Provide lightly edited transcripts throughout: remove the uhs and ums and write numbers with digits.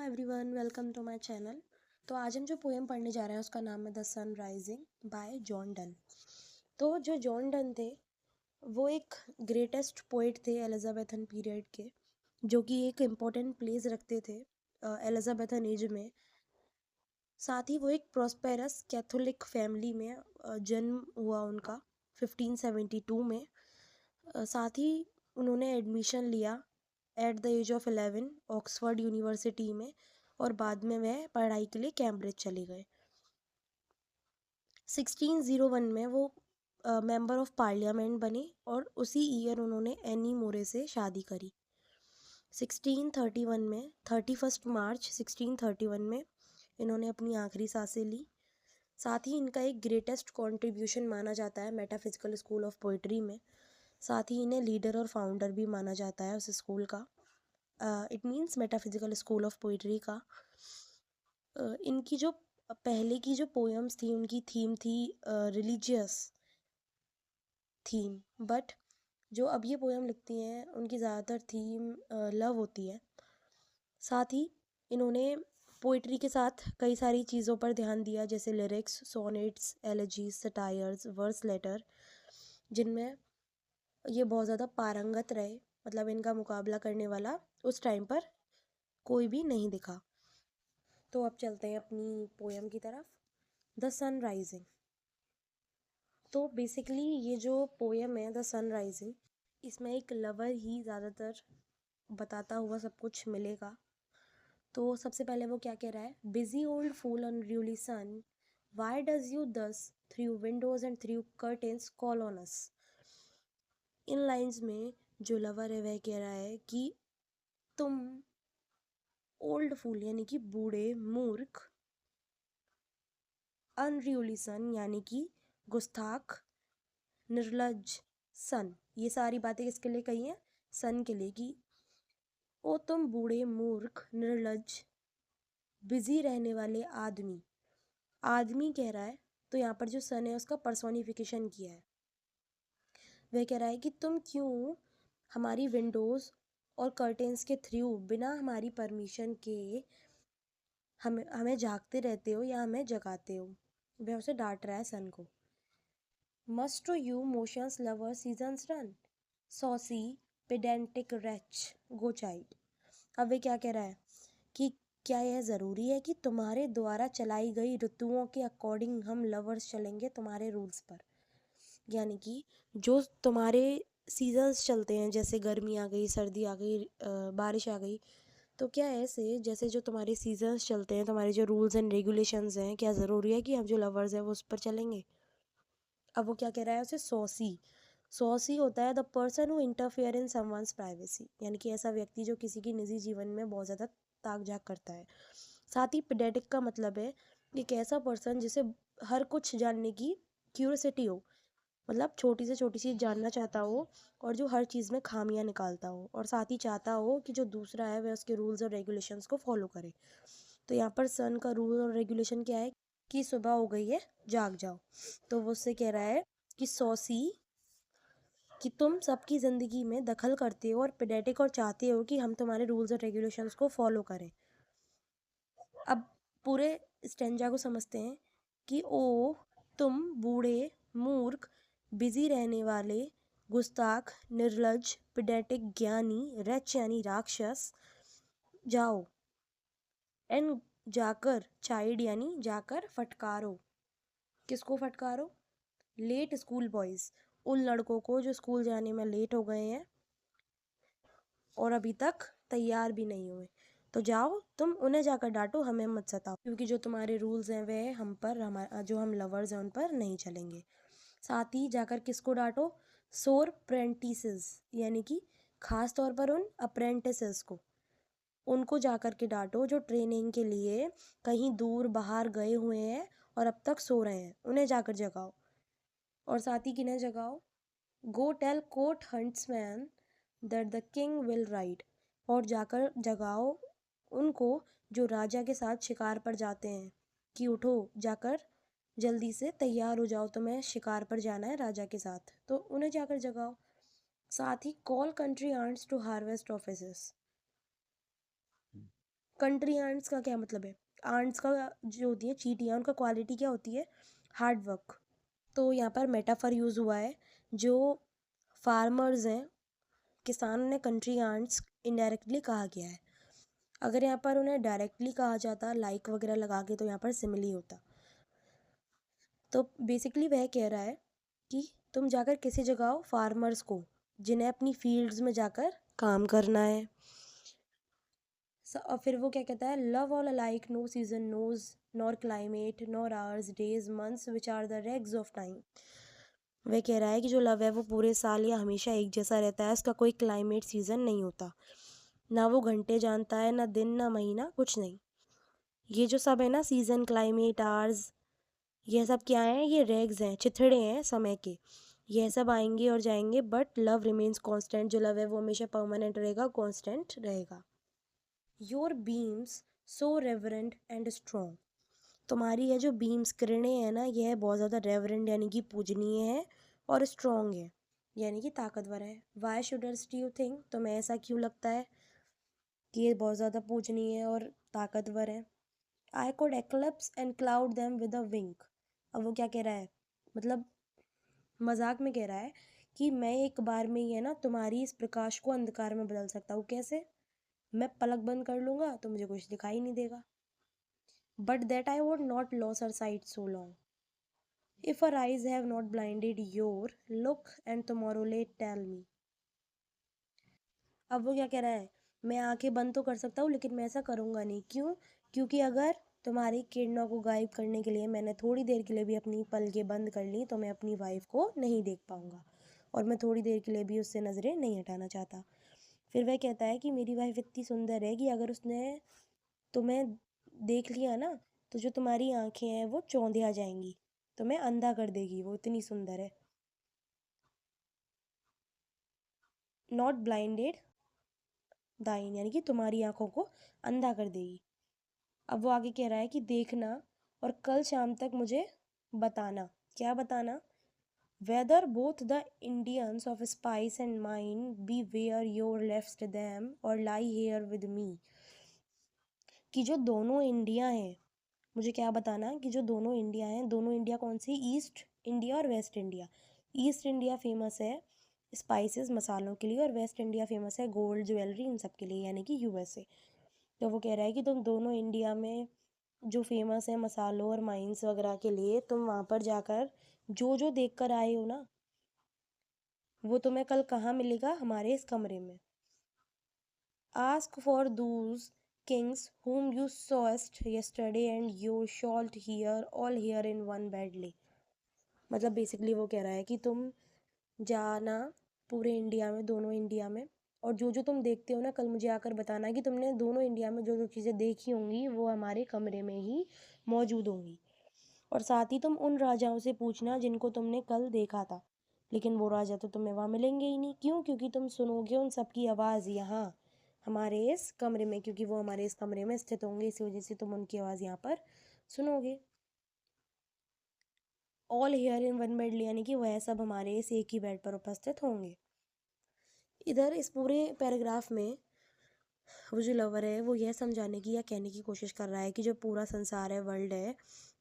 Everyone, welcome to my channel. तो आज हम जो पोएम पढ़ने जा रहे हैं उसका नाम है the sun rising by John Donne. तो जो जॉन डन थे वो एक ग्रेटेस्ट पोइट थे एलिजाबेथन पीरियड के, जो कि एक इम्पोर्टेंट प्लेस रखते थे एलिजाबेथन एज में। साथ ही वो एक प्रॉस्पेरस कैथोलिक फैमिली में जन्म हुआ उनका 1572 में। साथ ही उन्होंने एडमिशन लिया at the age of 11 Oxford University में, और बाद में वह पढ़ाई के लिए कैम्ब्रिज चले गए। 1601 में वो मेंबर ऑफ पार्लियामेंट बने और उसी ईयर उन्होंने एनी मोरे से शादी करी। 1631 में 31 मार्च 1631 में इन्होंने अपनी आखिरी सांसें ली। साथ ही इनका एक ग्रेटेस्ट कंट्रीब्यूशन माना जाता है मेटाफिजिकल स्कूल ऑफ पोइट्री में। साथ ही इन्हें लीडर और फाउंडर भी माना जाता है उस स्कूल का। It means metaphysical school of poetry का। इनकी जो पहले की जो पोएम्स थी उनकी थीम थी रिलीजियस थीम, बट जो अब ये पोएम लिखती हैं उनकी ज़्यादातर थीम लव होती है। साथ ही इन्होंने पोइट्री के साथ कई सारी चीज़ों पर ध्यान दिया, जैसे lyrics, sonnets, elegies, satires, verse letter, जिनमें ये बहुत ज़्यादा पारंगत रहे। मतलब इनका मुकाबला करने वाला उस टाइम पर कोई भी नहीं दिखा। तो अब चलते हैं अपनी पोएम की तरफ, द सन राइजिंग। तो बेसिकली ये जो पोएम है द सन राइजिंग, इसमें एक लवर ही ज़्यादातर बताता हुआ सब कुछ मिलेगा। तो सबसे पहले वो क्या कह रहा है, busy old fool unruly sun, why does you thus through windows and through curtains call on us. इन लाइंस में जो लवर है वह कह रहा है कि तुम ओल्ड फूल यानी कि बूढ़े मूर्ख, अनरूली सन यानी कि गुस्ताख, निर्लज सन, ये सारी बातें किसके लिए कही हैं, सन के लिए, कि ओ तुम बूढ़े मूर्ख निर्लज बिजी रहने वाले आदमी। आदमी कह रहा है, तो यहाँ पर जो सन है उसका पर्सोनिफिकेशन किया है। वह कह रहा है कि तुम क्यों हमारी विंडोज़ और कर्टेन्स के थ्रू बिना हमारी परमिशन के हमें झांकते रहते हो या हमें जगाते हो। वह उसे डांट रहा है सन को। Must to you motions lover seasons run, saucy pedantic wretch go child. अब वे क्या कह रहा है कि क्या यह ज़रूरी है कि तुम्हारे द्वारा चलाई गई ऋतुओं के अकॉर्डिंग हम लवर्स चलेंगे तुम्हारे रूल्स पर। यानी कि जो तुम्हारे सीजन्स चलते हैं, जैसे गर्मी आ गई, सर्दी आ गई, बारिश आ गई, तो क्या ऐसे जैसे जो तुम्हारे सीजन्स चलते हैं, तुम्हारे जो रूल्स एंड रेगुलेशंस हैं, क्या ज़रूरी है कि हम जो लवर्स हैं वो उस पर चलेंगे। अब वो क्या कह रहा है उसे, सॉसी। सॉसी होता है the person who interfere in someone's privacy, यानी कि ऐसा व्यक्ति जो किसी की निजी जीवन में बहुत ज़्यादा ताक झाक करता है। साथ ही पेडेटिक का मतलब है एक ऐसा पर्सन जिसे हर कुछ जानने की क्यूरियोसिटी हो, मतलब छोटी से छोटी चीज़ जानना चाहता हो और जो हर चीज़ में खामियां निकालता हो, और साथ ही चाहता हो कि जो दूसरा है वह उसके रूल्स और रेगुलेशंस को फॉलो करे। तो यहाँ पर सन का रूल और रेगुलेशन क्या है कि सुबह हो गई है, जाग जाओ। तो वो उससे कह रहा है कि सॉसी, कि तुम सबकी ज़िंदगी में दखल करते हो, और पेडेटिक, और चाहते हो कि हम तुम्हारे रूल्स और रेगुलेशंस को फॉलो करें। अब पूरे स्टेंजा को समझते हैं कि ओ तुम बूढ़े मूर्ख बिजी रहने वाले गुस्ताख निर्लज पेडेटिक ज्ञानी रेच यानी राक्षस, जाओ, एंड जाकर चाइल्ड यानी जाकर फटकारो। किसको फटकारो, लेट स्कूल बॉयज़, उन लड़कों को जो स्कूल जाने में लेट हो गए हैं और अभी तक तैयार भी नहीं हुए। तो जाओ तुम उन्हें जाकर डांटो, हमें मत सताओ, क्योंकि जो तुम्हारे रूल्स हैं वह हम पर, हमारा जो हम लवर्स हैं उन पर नहीं चलेंगे। साथ ही जाकर किसको डांटो, सोर प्रेंटिसेस, यानी कि खास तौर पर उन अप्रेंटिसेस को, उनको जाकर के डांटो जो ट्रेनिंग के लिए कहीं दूर बाहर गए हुए हैं और अब तक सो रहे हैं, उन्हें जाकर जगाओ। और साथ ही किन्हें जगाओ, go tell court huntsman that the king will ride, और जाकर जगाओ उनको जो राजा के साथ शिकार पर जाते हैं कि उठो, जाकर जल्दी से तैयार हो जाओ, तुम्हें शिकार पर जाना है राजा के साथ, तो उन्हें जाकर जगाओ। साथ ही call country ants to harvest offices, country ants का क्या मतलब है? आंट्स का जो होती है चींटियाँ, उनका क्वालिटी क्या होती है? Hard work. तो यहाँ पर मेटाफर यूज़ हुआ है। जो फार्मर्स हैं, किसान, उन्हें कंट्री आंट्स इनडायरेक्टली कहा गया है। अगर यहाँ पर उन्हें डायरेक्टली कहा जाता लाइक वगैरह लगा के तो यहाँ पर सिमिली होता। तो बेसिकली वह कह रहा है कि तुम जाकर किसी जगह फार्मर्स को, जिन्हें अपनी फील्ड्स में जाकर काम करना है। और फिर वो क्या कहता है, love all alike, no season knows nor climate nor hours days months which are the rags of time. वह कह रहा है कि जो लव है वो पूरे साल या हमेशा एक जैसा रहता है, उसका कोई क्लाइमेट सीजन नहीं होता, ना वो घंटे जानता है, ना दिन, ना महीना, कुछ नहीं। ये जो सब है ना, सीजन, क्लाइमेट, आवर्स, ये सब क्या है? ये रेग्स हैं, चिथड़े हैं समय के। ये सब आएंगे और जाएंगे, बट लव रिमेन्स कांस्टेंट। जो लव है वो हमेशा परमानेंट रहेगा, कांस्टेंट रहेगा। Your beams so reverent and strong. तुम्हारी ये जो बीम्स, किरणें हैं ना, यह बहुत ज़्यादा रेवरेंट यानी कि पूजनीय है, और स्ट्रॉन्ग है यानी कि ताकतवर है। वाई शुडस्ट यू थिंक, तुम्हें ऐसा क्यों लगता है कि ये बहुत ज़्यादा पूजनीय है और ताकतवर है? I could eclipse and cloud them with a wink. अब वो क्या कह रहा है, मतलब मजाक में कह रहा है कि मैं एक बार में ही है ना तुम्हारी इस प्रकाश को अंधकार में बदल सकता हूँ। कैसे? मैं पलक बंद कर लूँगा तो मुझे कुछ दिखाई नहीं देगा। But that I would not loss her site so long if her eyes have not blinded your look and tomorrow late tell me। अब वो क्या कह रहा है, मैं आंखें बंद तो कर सकता हूँ लेकिन मैं ऐसा करूँगा नहीं। क्यों? क्योंकि अगर तुम्हारी किरणों को गायब करने के लिए मैंने थोड़ी देर के लिए भी अपनी पलकें बंद कर ली तो मैं अपनी वाइफ को नहीं देख पाऊँगा, और मैं थोड़ी देर के लिए भी उससे नज़रें नहीं हटाना चाहता। फिर वह कहता है कि मेरी वाइफ इतनी सुंदर है कि अगर उसने तुम्हें देख लिया ना तो जो तुम्हारी आंखें हैं वो चौंधिया जाएंगी, तुम्हें अंधा कर देगी, वो इतनी सुंदर है। नॉट ब्लाइंडेड दाइन यानी कि तुम्हारी आंखों को अंधा कर देगी। अब वो आगे कह रहा है कि देखना और कल शाम तक मुझे बताना। क्या बताना? Whether both the Indians of spice and mine be where your left them or lie here with me. कि जो दोनों इंडिया हैं, मुझे क्या बताना कि जो दोनों इंडिया हैं, दोनों इंडिया कौन सी? ईस्ट इंडिया और waste India. East India famous है स्पाइसेस, मसालों के लिए, और वेस्ट इंडिया फेमस है गोल्ड, ज्वेलरी, इन सब के लिए, यानी कि यूएसए। तो वो कह रहा है कि तुम दोनों इंडिया में जो फेमस है मसालों और माइंस वगैरह के लिए, तुम वहाँ पर जाकर जो जो देख कर आए हो ना, वो तुम्हें कल कहाँ मिलेगा? हमारे इस कमरे में। Ask for Dooj Kings whom you sawest yesterday and you shalt hear all here in one badly। मतलब बेसिकली वो कह रहा है कि तुम जाना पूरे इंडिया में, दोनों इंडिया में, और जो जो तुम देखते हो ना कल मुझे आकर बताना कि तुमने दोनों इंडिया में जो जो चीज़ें देखी होंगी वो हमारे कमरे में ही मौजूद होंगी। और साथ ही तुम उन राजाओं से पूछना जिनको तुमने कल देखा था, लेकिन वो राजा तो तुम्हें वहाँ मिलेंगे ही नहीं। क्यों? क्योंकि तुम सुनोगे उन सबकी आवाज़ यहाँ हमारे इस कमरे में, क्योंकि वो हमारे इस कमरे में स्थित होंगे, इसी वजह से तुम उनकी आवाज़ यहाँ पर सुनोगे। All here in one bed यानी कि वह सब हमारे इस एक ही बेड पर उपस्थित होंगे। इधर इस पूरे पैराग्राफ में वो जो लवर है वो यह समझाने की या कहने की कोशिश कर रहा है कि जो पूरा संसार है, वर्ल्ड है,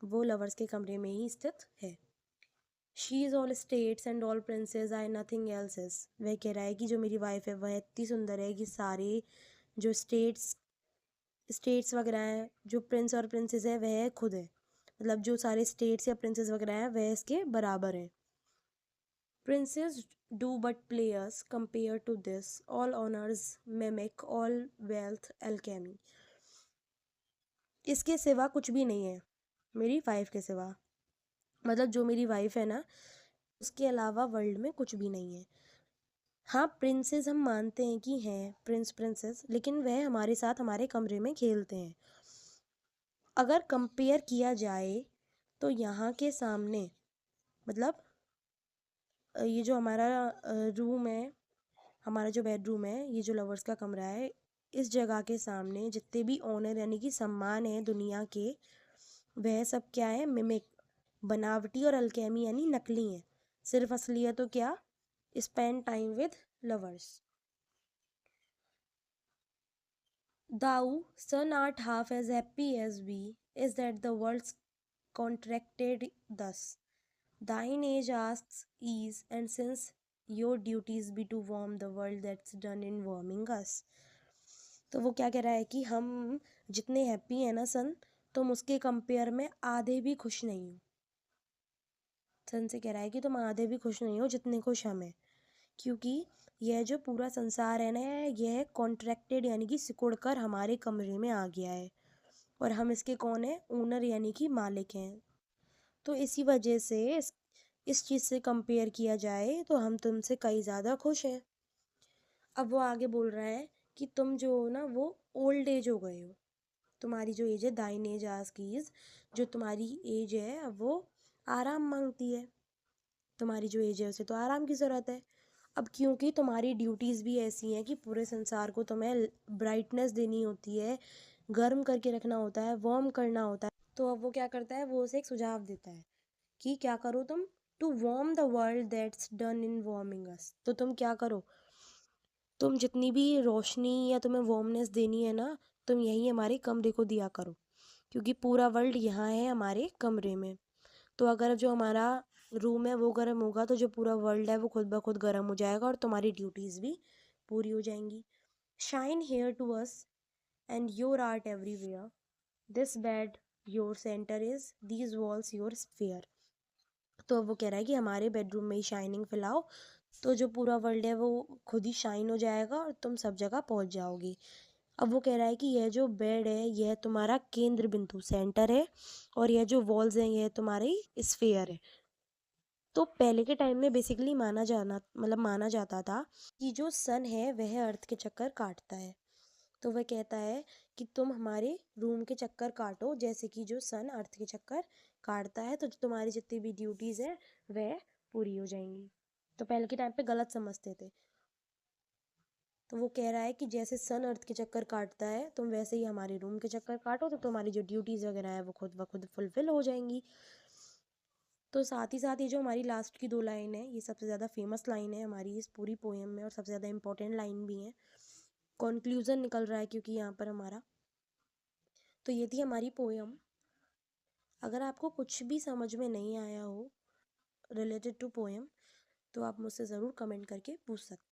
वो लवर्स के कमरे में ही स्थित है। She is all states and all princess I nothing else is. वह कह रहा है कि जो मेरी वाइफ है वह इतनी सुंदर है कि सारे जो स्टेट्स वगैरह हैं, जो प्रिंस और प्रिंसेस है, वह खुद है। मतलब जो सारे स्टेट्स या प्रिंसेस वगैरह हैं वह इसके बराबर हैं। Princes do but players compared to this, all honors mimic, all wealth alchemy। इसके सिवा कुछ भी नहीं है, मेरी वाइफ के सिवा। मतलब जो मेरी वाइफ है ना, उसके अलावा वर्ल्ड में कुछ भी नहीं है। हाँ, प्रिंसेस हम मानते हैं कि हैं प्रिंस प्रिंसेस, लेकिन वह हमारे साथ हमारे कमरे में खेलते हैं। अगर कंपेयर किया जाए तो यहाँ के सामने, मतलब ये जो हमारा रूम है, हमारा जो बेडरूम है, ये जो लवर्स का कमरा है, इस जगह के सामने जितने भी ऑनर यानी कि सम्मान है दुनिया के, वह सब क्या है? मिमिक, बनावटी, और अल्केमी यानी नकली हैं। सिर्फ असलियत तो क्या? Spend time with lovers. Thou, son, art half as happy as we, is that the world's contracted thus. Thine age asks ease, and since your duties be to warm the world that's done in warming us. तो वो क्या कह रहा है कि हम जितने happy हैं ना सन, तुम उसके कंपेयर में आधे भी खुश नहीं हो। सन से कह रहा है कि तुम आधे भी खुश नहीं हो जितने खुश हम हैं, क्योंकि यह जो पूरा संसार है ना, यह कॉन्ट्रैक्टेड यानी कि सिकुड़ कर हमारे कमरे में आ गया है, और हम इसके कौन है, ओनर यानी कि मालिक हैं। तो इसी वजह से इस चीज़ से कंपेयर किया जाए तो हम तुमसे कई ज़्यादा खुश हैं। अब वो आगे बोल रहा है कि तुम जो हो ना वो ओल्ड एज हो गए हो। तुम्हारी जो एज है, दाइन एज आस्कीज, जो तुम्हारी एज है अब वो आराम मांगती है। तुम्हारी जो एज है उसे तो आराम की ज़रूरत है। अब क्योंकि तुम्हारी ड्यूटीज़ भी ऐसी हैं कि पूरे संसार को तुम्हें ब्राइटनेस देनी होती है, गर्म करके रखना होता है, वार्म करना होता है। तो अब वो क्या करता है, वो उसे एक सुझाव देता है कि क्या करो तुम, to warm the world that's done in warming us. तो तुम क्या करो, तुम जितनी भी रोशनी या तुम्हें वार्मनेस देनी है ना, तुम यही हमारे कमरे को दिया करो, क्योंकि पूरा वर्ल्ड यहाँ है हमारे कमरे में। तो अगर जो हमारा रूम है वो गर्म होगा तो जो पूरा वर्ल्ड है वो खुद ब खुद गर्म हो जाएगा और तुम्हारी ड्यूटीज़ भी पूरी हो जाएंगी। Shine here to us and your art everywhere, this bed your centre is, these walls your sphere. तो अब वो कह रहा है कि हमारे बेडरूम में ही शाइनिंग फैलाओ, तो जो पूरा वर्ल्ड है वो खुद ही शाइन हो जाएगा और तुम सब जगह पहुंच जाओगी। अब वो कह रहा है कि यह जो बेड है यह तुम्हारा केंद्र बिंदु सेंटर है, और यह जो वॉल्स हैं यह तुम्हारी स्फीयर है। तो पहले के टाइम में बेसिकली माना जाता था कि जो सन है वह अर्थ के चक्कर काटता है। तो वह कहता है कि तुम हमारे रूम के चक्कर काटो, जैसे कि जो सन अर्थ के चक्कर काटता है, तो तुम्हारी जितनी भी ड्यूटीज़ है वह पूरी हो जाएंगी। तो पहले के टाइम पे गलत समझते थे। तो वो कह रहा है कि जैसे सन अर्थ के चक्कर काटता है, तुम वैसे ही हमारे रूम के चक्कर काटो, तो तुम्हारी जो ड्यूटीज़ वगैरह है वो खुद ब खुद फुलफिल हो जाएंगी। तो साथ ही साथ ये जो हमारी लास्ट की 2 लाइन है, ये सबसे ज़्यादा फेमस लाइन है हमारी इस पूरी पोएम में, और सबसे ज़्यादा इंपॉर्टेंट लाइन भी है। कॉन्क्लूज़न निकल रहा है क्योंकि यहाँ पर हमारा, तो ये थी हमारी पोएम। अगर आपको कुछ भी समझ में नहीं आया हो रिलेटेड टू पोएम, तो आप मुझसे ज़रूर कमेंट करके पूछ सकते हैं।